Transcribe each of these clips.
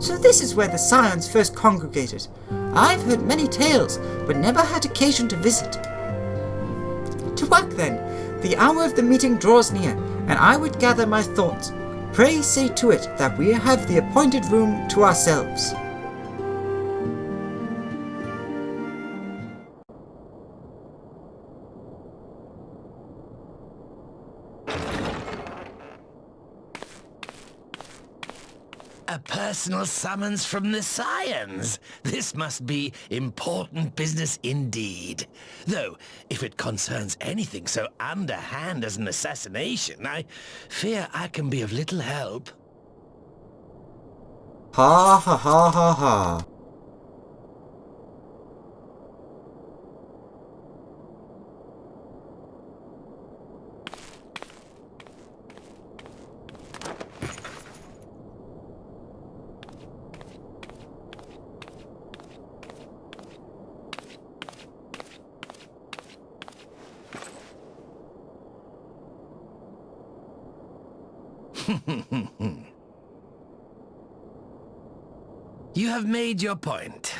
So this is where the Scions first congregated. I've heard many tales, but never had occasion to visit. To work then. The hour of the meeting draws near, and I would gather my thoughts. Pray say to it that we have the appointed room to ourselves. A personal summons from the Scions. This must be important business indeed. Though, if it concerns anything so underhand as an assassination, I fear I can be of little help. Ha ha ha ha ha. You have made your point.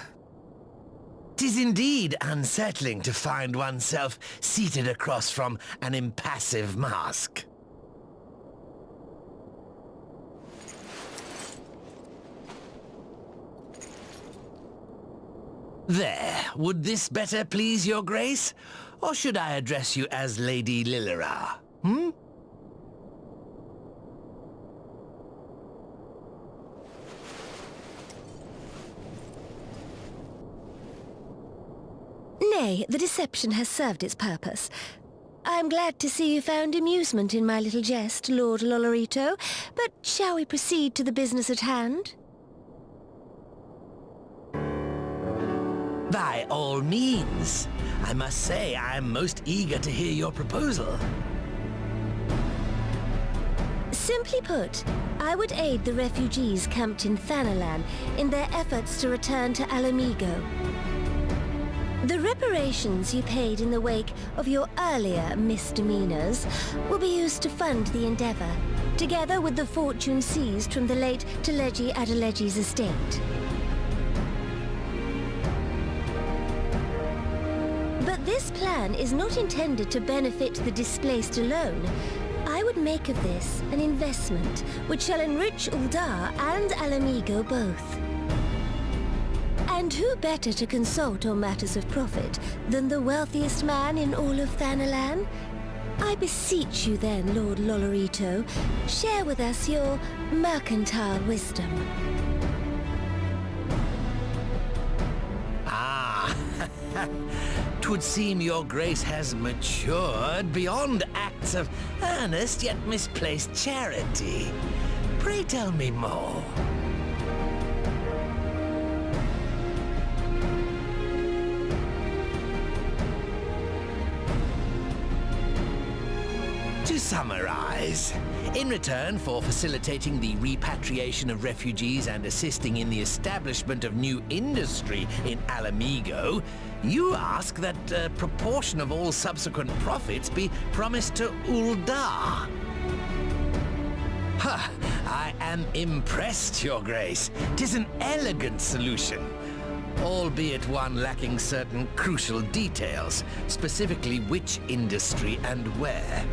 'Tis indeed unsettling to find oneself seated across from an impassive mask. There, would this better please your grace? Or should I address you as Lady Lilira? Nay, the deception has served its purpose. I am glad to see you found amusement in my little jest, Lord Lolorito, but shall we proceed to the business at hand? By all means. I must say I am most eager to hear your proposal. Simply put, I would aid the refugees camped in Thanalan in their efforts to return to Alamigo. The reparations you paid in the wake of your earlier misdemeanors will be used to fund the endeavor, together with the fortune seized from the late Teleji Adeleji's estate. But this plan is not intended to benefit the displaced alone. I would make of this an investment which shall enrich Uldar and Alamigo both. And who better to consult on matters of profit than the wealthiest man in all of Thanalan? I beseech you then, Lord Lolorito, share with us your mercantile wisdom. Ah, 'twould seem your grace has matured beyond acts of earnest yet misplaced charity. Pray tell me more. To summarize, in return for facilitating the repatriation of refugees and assisting in the establishment of new industry in Alamigo, you ask that a proportion of all subsequent profits be promised to Uldar. Ha! I am impressed, Your Grace. 'Tis an elegant solution, albeit one lacking certain crucial details, specifically which industry and where.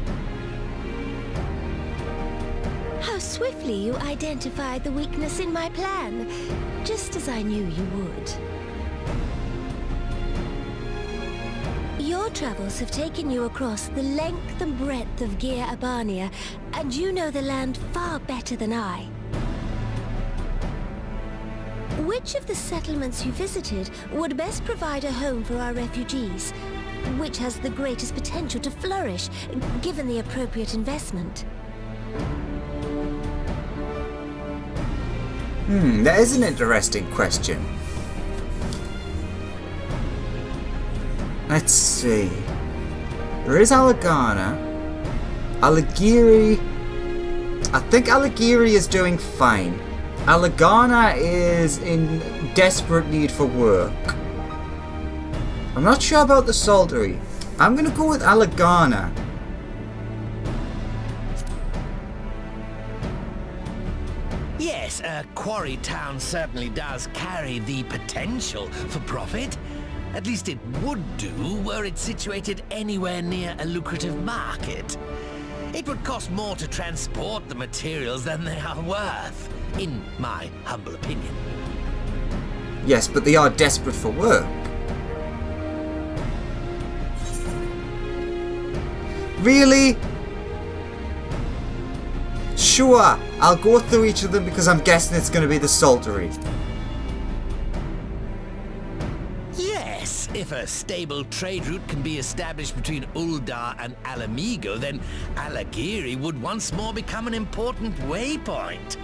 How swiftly you identified the weakness in my plan, just as I knew you would. Your travels have taken you across the length and breadth of Gir Abania, and you know the land far better than I. Which of the settlements you visited would best provide a home for our refugees? Which has the greatest potential to flourish, given the appropriate investment? That is an interesting question. Let's see. There is Alagana. Alagiri. I think Alagiri is doing fine. Alagana is in desperate need for work. I'm not sure about the Saltery. I'm gonna go with Alagana. Yes, Quarry Town certainly does carry the potential for profit. At least it would do were it situated anywhere near a lucrative market. It would cost more to transport the materials than they are worth, in my humble opinion. Yes, but they are desperate for work. Really? Sure, I'll go through each of them because I'm guessing it's going to be the Saltery. Yes, if a stable trade route can be established between Uldar and Alamigo, then Alagiri would once more become an important waypoint.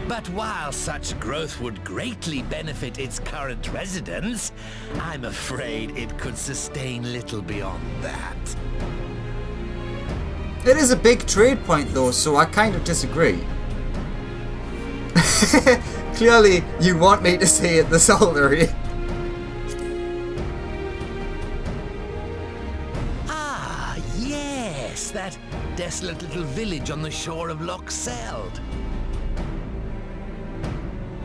But while such growth would greatly benefit its current residents, I'm afraid it could sustain little beyond that. It is a big trade point though, so I kind of disagree. Clearly, you want me to say it the Saltery. Ah, yes, that desolate little village on the shore of Loch Seld.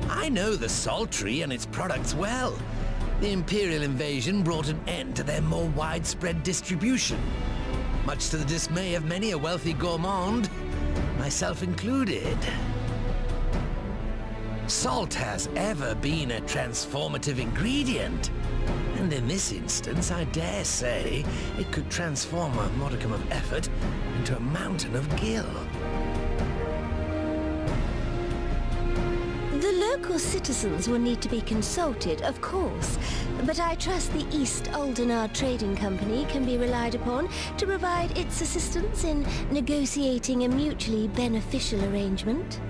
I know the Saltery and its products well. The Imperial invasion brought an end to their more widespread distribution, much to the dismay of many a wealthy gourmand, myself included. Salt has ever been a transformative ingredient, and in this instance, I dare say, it could transform a modicum of effort into a mountain of gil. The local citizens will need to be consulted, of course, but I trust the East Aldenar Trading Company can be relied upon to provide its assistance in negotiating a mutually beneficial arrangement.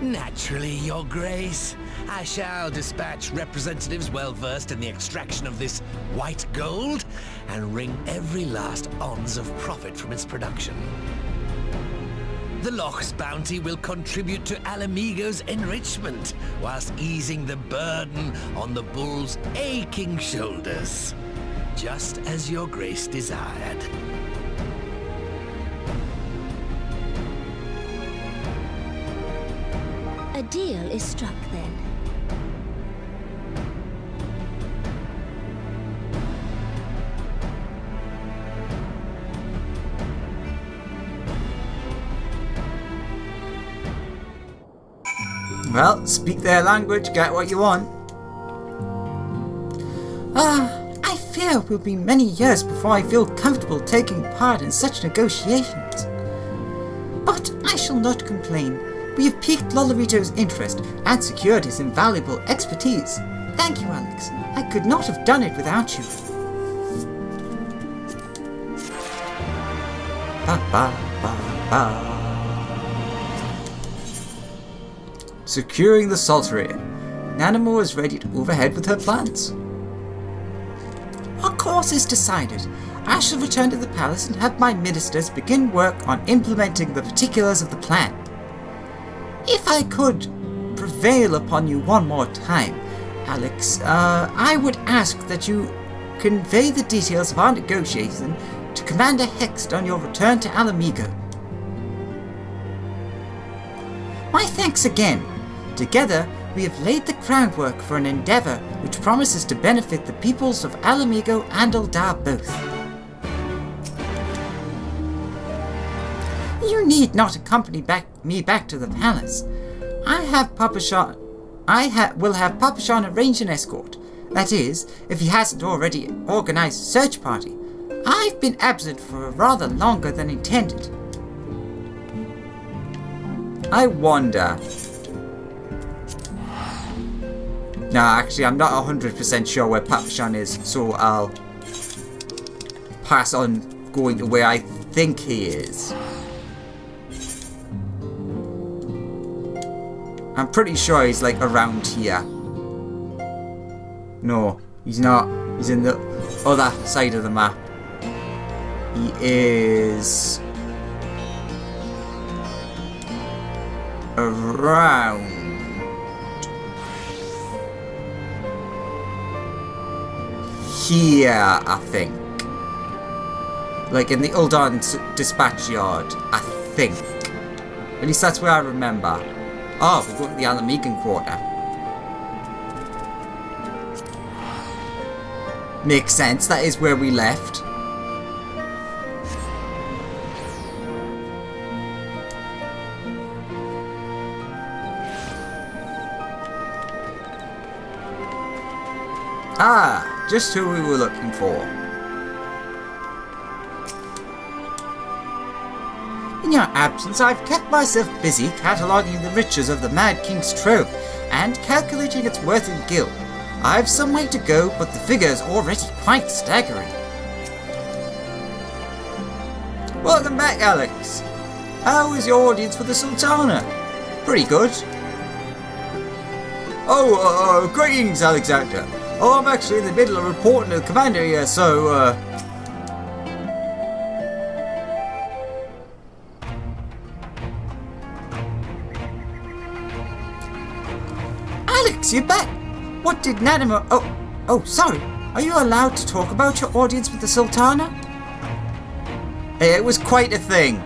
Naturally, Your Grace. I shall dispatch representatives well versed in the extraction of this white gold and wring every last ounce of profit from its production. The Loch's bounty will contribute to Alamigo's enrichment, whilst easing the burden on the bull's aching shoulders, just as Your Grace desired. A deal is struck then. Well, speak their language, get what you want. I fear it will be many years before I feel comfortable taking part in such negotiations. But I shall not complain. We have piqued Lolorito's interest and secured his invaluable expertise. Thank you, Alex. I could not have done it without you. Ba ba ba ba. Securing the Saltery. Nanamo is ready to move ahead with her plans. Our course is decided. I shall return to the palace and have my ministers begin work on implementing the particulars of the plan. If I could prevail upon you one more time, Alex, I would ask that you convey the details of our negotiation to Commander Hext on your return to Alamigo. My thanks again. Together, we have laid the groundwork for an endeavour which promises to benefit the peoples of Alamigo and Uldar both. You need not accompany me back to the palace. Will have Papashan arrange an escort. That is, if he hasn't already organised a search party. I've been absent for rather longer than intended. I wonder. No, actually, I'm not 100% sure where Papashan is, so I'll pass on going to where I think he is. I'm pretty sure he's like around here. No, he's not. He's in the other side of the map. He is around here, I think. Like in the Uldan dispatch yard, I think. At least that's where I remember. Oh, we're going to the Alamegan quarter. Makes sense, that is where we left. Ah, just who we were looking for. In your absence, I've kept myself busy cataloguing the riches of the Mad King's trove and calculating its worth in gil. I've some way to go, but the figure's already quite staggering. Welcome back, Alex. How was your audience with the Sultana? Pretty good. Oh, greetings, Alexander. Oh, I'm actually in the middle of reporting to the commander here, so, Alex, you're back! What did Nanimo... Oh, sorry. Are you allowed to talk about your audience with the Sultana? It was quite a thing.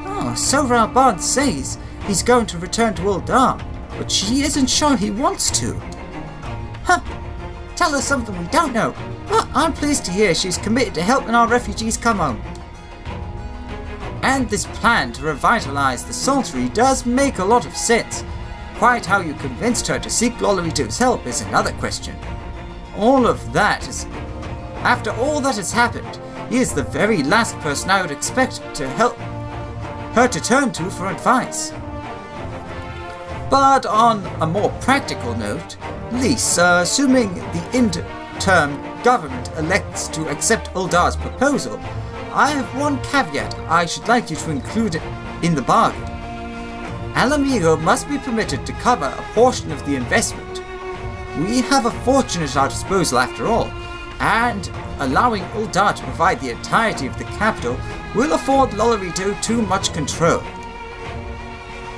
Oh, so Ralbard says he's going to return to Uldar, but she isn't sure he wants to. Huh. Tell us something we don't know. But I'm pleased to hear she's committed to helping our refugees come home. And this plan to revitalize the Saltery does make a lot of sense. Quite how you convinced her to seek Lolorito's help is another question. All of that is... After all that has happened, he is the very last person I would expect to help her to turn to for advice. But on a more practical note, Lise, assuming the interim government elects to accept Uldar's proposal, I have one caveat I should like you to include in the bargain. Alamigo must be permitted to cover a portion of the investment. We have a fortune at our disposal after all, and allowing Uldar to provide the entirety of the capital will afford Lolorito too much control.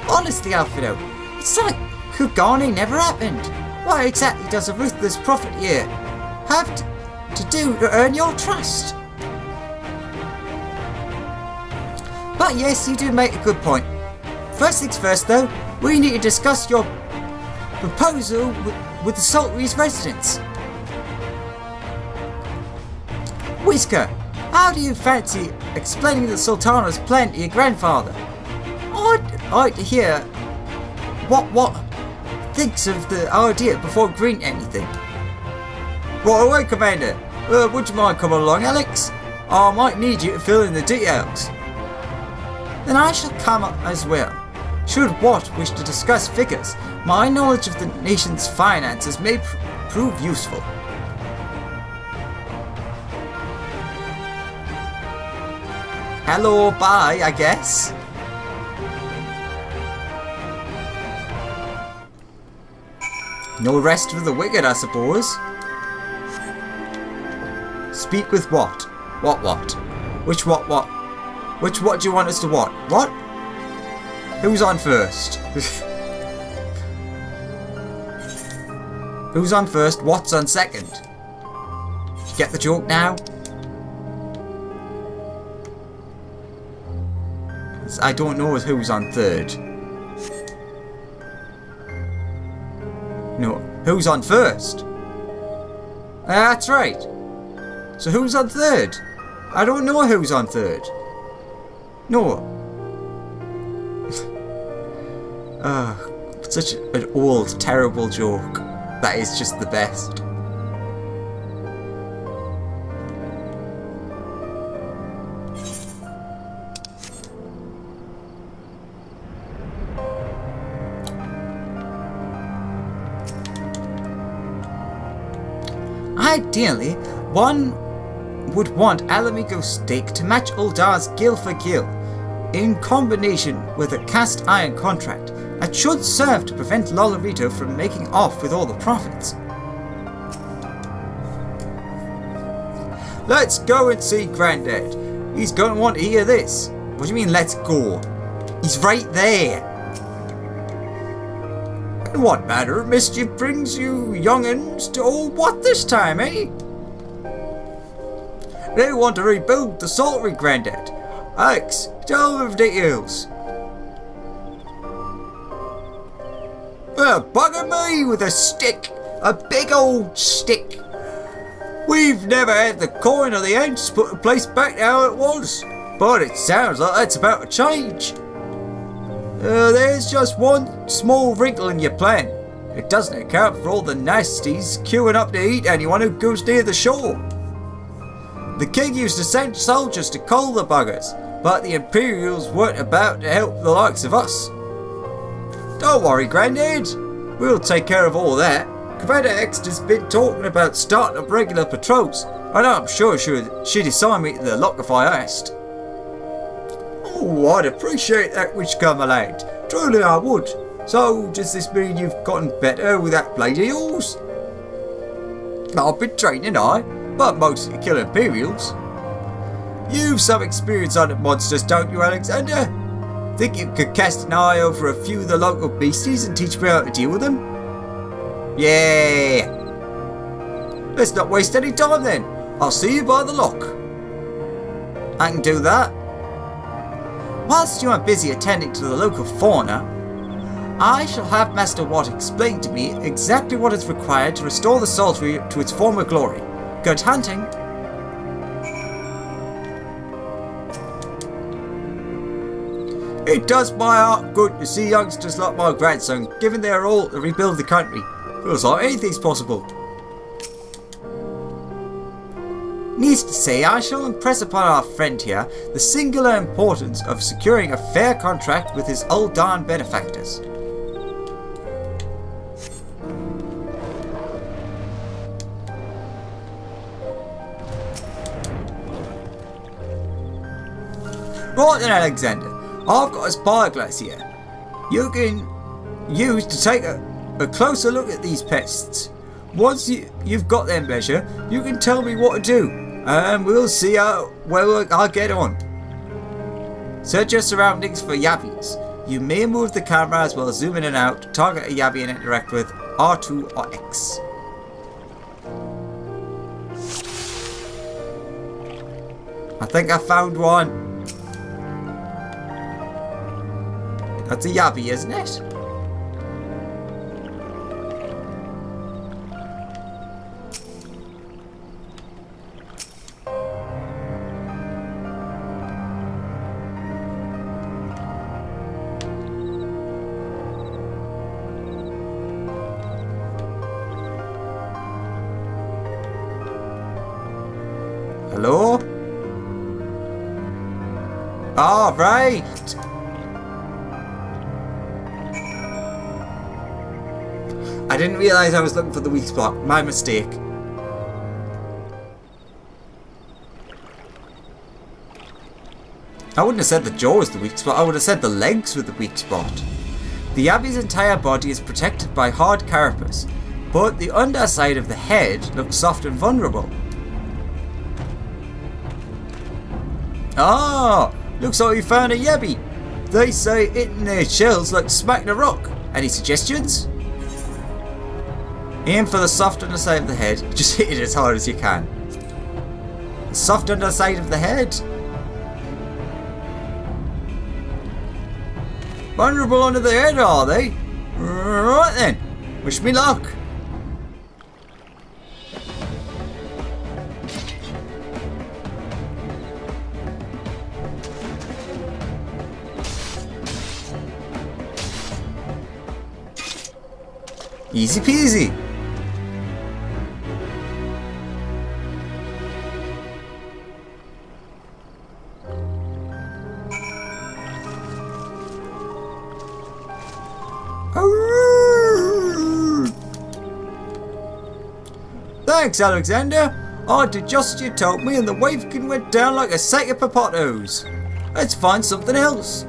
Honestly, Alfredo, it's like Kugani never happened. What exactly does a ruthless profiteer have to do to earn your trust? But yes, you do make a good point. First things first though, we need to discuss your proposal with the Saltery's residents. Whisker, how do you fancy explaining the Sultana's plan to your grandfather? I'd like to hear what thinks of the idea before agreeing anything. Right away, Commander. Would you mind coming along, Alex? I might need you to fill in the details. Then I shall come up as well. Should Watt wish to discuss figures, my knowledge of the nation's finances may prove useful. Hello, bye, I guess. No rest for the wicked, I suppose. Speak with what? What? Which what? Which what do you want us to what? What? Who's on first? Who's on first? What's on second? You get the joke now? I don't know who's on third. No, who's on first? That's right. So who's on third? I don't know who's on third. No. Such an old, terrible joke. That is just the best. Ideally, one would want Alamigo's stake to match Uldar's gil for gil, in combination with a cast iron contract that should serve to prevent Lolorito from making off with all the profits. Let's go and see Granddad. He's going to want to hear this. What do you mean, let's go? He's right there. And what manner of mischief brings you young'uns to old what this time, eh? They want to rebuild the saltery, Grandad. Alex, tell them the details. Bugger me with a stick. A big old stick. We've never had the coin or the ants put the place back how it was. But it sounds like that's about to change. There's just one small wrinkle in your plan. It doesn't account for all the nasties queuing up to eat anyone who goes near the shore. The king used to send soldiers to cull the buggers, but the Imperials weren't about to help the likes of us. Don't worry, Grandad. We'll take care of all that. Commander Exeter's been talking about starting up regular patrols, and I'm sure she'd assign me to the lock if I asked. Oh, I'd appreciate that, Witchcombe, my lad. Truly I would. So, does this mean you've gotten better with that blade of yours? I've been training, but mostly to kill Imperials. You've some experience on monsters, don't you, Alexander? Think you could cast an eye over a few of the local beasties and teach me how to deal with them? Yeah. Let's not waste any time then. I'll see you by the lock. I can do that. Whilst you are busy attending to the local fauna, I shall have Master Watt explain to me exactly what is required to restore the Saltery to its former glory. Good hunting. It does my heart good to see youngsters like my grandson giving their all to rebuild the country. Feels like anything's possible. Needless to say, I shall impress upon our friend here the singular importance of securing a fair contract with his old darn benefactors. Right then, Alexander, I've got a spyglass here. You can use to take a closer look at these pests. Once you've got their measure, you can tell me what to do, and we'll see how well I get on. Search your surroundings for yabbies. You may move the camera as well as zoom in and out, target a yabby and interact with R2 or X. I think I found one. That's a yabby, isn't it? Hello? All right. I didn't realise I was looking for the weak spot. My mistake. I wouldn't have said the jaw was the weak spot. I would have said the legs were the weak spot. The Abbey's entire body is protected by hard carapace, but the underside of the head looks soft and vulnerable. Ah, looks like you found a yabby. They say hitting their shells like smacking a rock. Any suggestions? Aim for the soft underside of the head. Just hit it as hard as you can. The soft underside of the head. Vulnerable under the head, are they? Right then. Wish me luck. Easy peasy. Thanks, Alexander. I did just as you told me and the wavekin went down like a sack of potatoes. Let's find something else.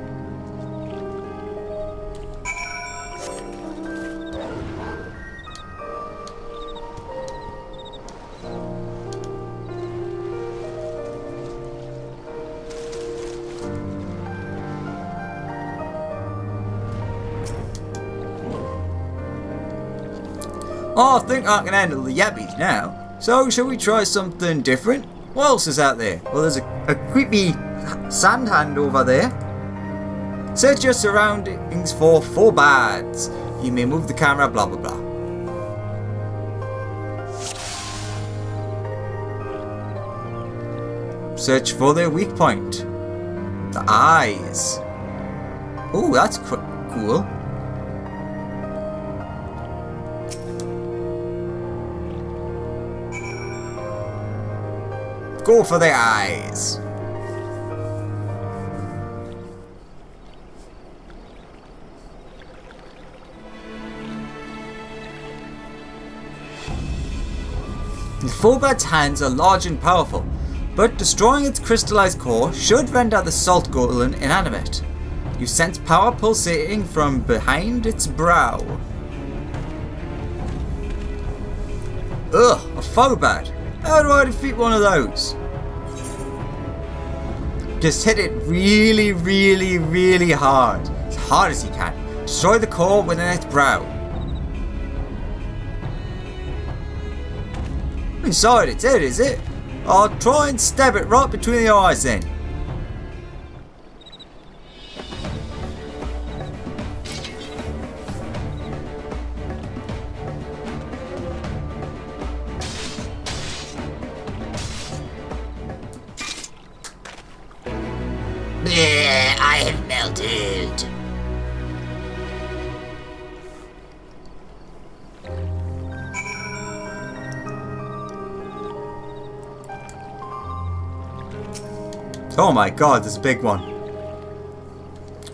I think I can handle the yabbies now, so shall we try something different? What else is out there? Well, there's a creepy sand hand over there. Search your surroundings for forebads. You may move the camera, blah blah blah. Search for their weak point. The eyes. Oh, that's cool. Go for the eyes. The Forbad's hands are large and powerful, but destroying its crystallized core should render the salt golem inanimate. You sense power pulsating from behind its brow. Ugh, a Forbad. How do I defeat one of those? Just hit it really, really, really hard. As hard as you can. Destroy the core within its brow. Inside its head, is it? I'll try and stab it right between the eyes then. Bleh, I have melted. Oh my god, there's a big one.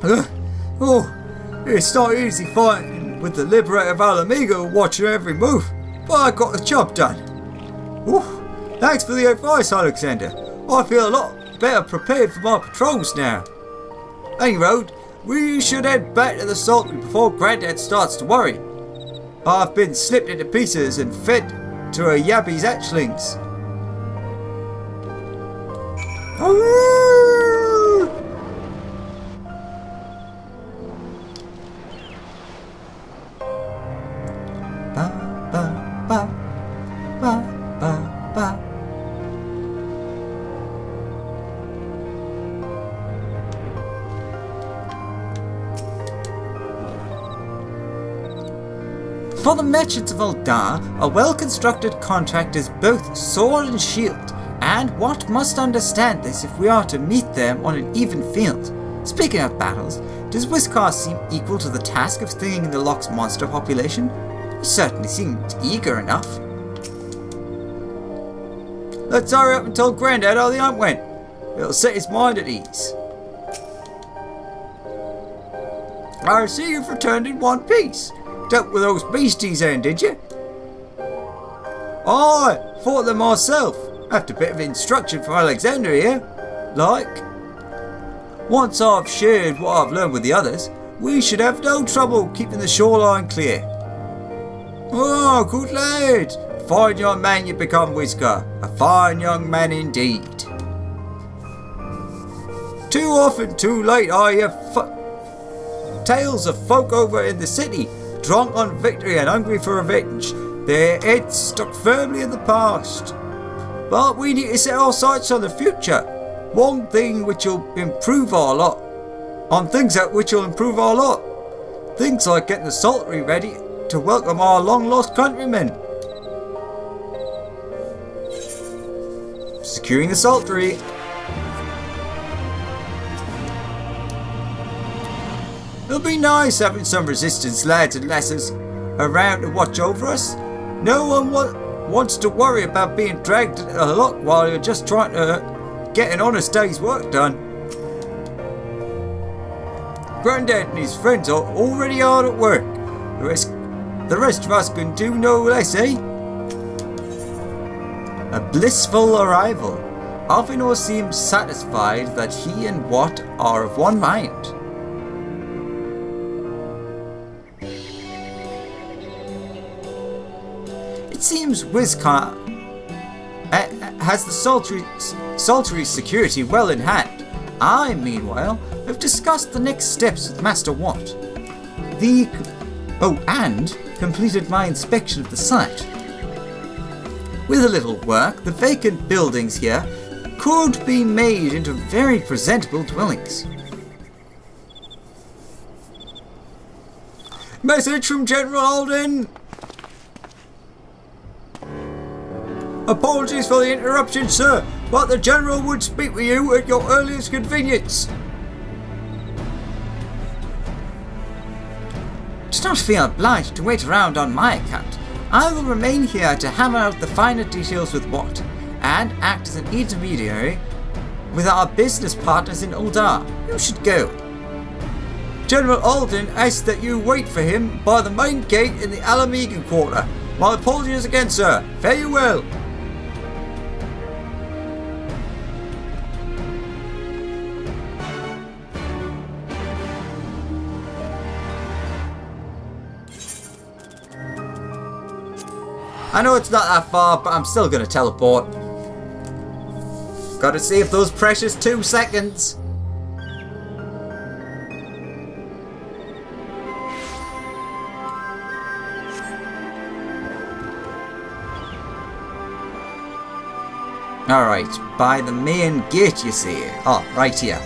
Oh, it's not easy fighting with the Liberator of Alamigo watching every move, but I got the job done. Ooh, thanks for the advice, Alexander. I feel a lot better prepared for my patrols now. Anyway, we should head back to the Saltry before Granddad starts to worry. I've been slipped into pieces and fed to a Yabby's hatchlings. For the merchants of Uldar, a well-constructed contract is both sword and shield, and what must understand this if we are to meet them on an even field. Speaking of battles, does Whiskar seem equal to the task of stinging the Loch's monster population? He certainly seemed eager enough. Let's hurry up and tell Grandad how the hunt went. It'll set his mind at ease. I see you've returned in one piece. Dealt with those beasties then, did you? I fought them myself. After a bit of instruction from Alexander here. Like, once I've shared what I've learned with the others, we should have no trouble keeping the shoreline clear. Oh, good lad. A fine young man you become, Whisker. A fine young man indeed. Too often, too late, I hear tales of folk over in the city, drunk on victory and hungry for revenge, their heads stuck firmly in the past. But we need to set our sights on the future. One thing which will improve our lot. On things that which will improve our lot. Things like getting the Saltry ready to welcome our long-lost countrymen. Securing the Saltry. It'll be nice having some resistance lads and lasses around to watch over us. No one wants to worry about being dragged into the lock while you're just trying to get an honest day's work done. Grandad and his friends are already hard at work. The rest of us can do no less, eh? A blissful arrival. Alvinor seems satisfied that he and Watt are of one mind. It seems Whiskar has the Saltry security well in hand. I, meanwhile, have discussed the next steps with Master Watt. And completed my inspection of the site. With a little work, the vacant buildings here could be made into very presentable dwellings. Message from General Alden! Apologies for the interruption, sir, but the General would speak with you at your earliest convenience. Do not feel obliged to wait around on my account. I will remain here to hammer out the finer details with Watt, and act as an intermediary with our business partners in Uldar. You should go. General Alden asks that you wait for him by the main gate in the Alameda Quarter. My apologies again, sir. Fare you well. I know it's not that far, but I'm still gonna teleport. Gotta save those precious 2 seconds. Alright, by the main gate, you see. Oh, right here.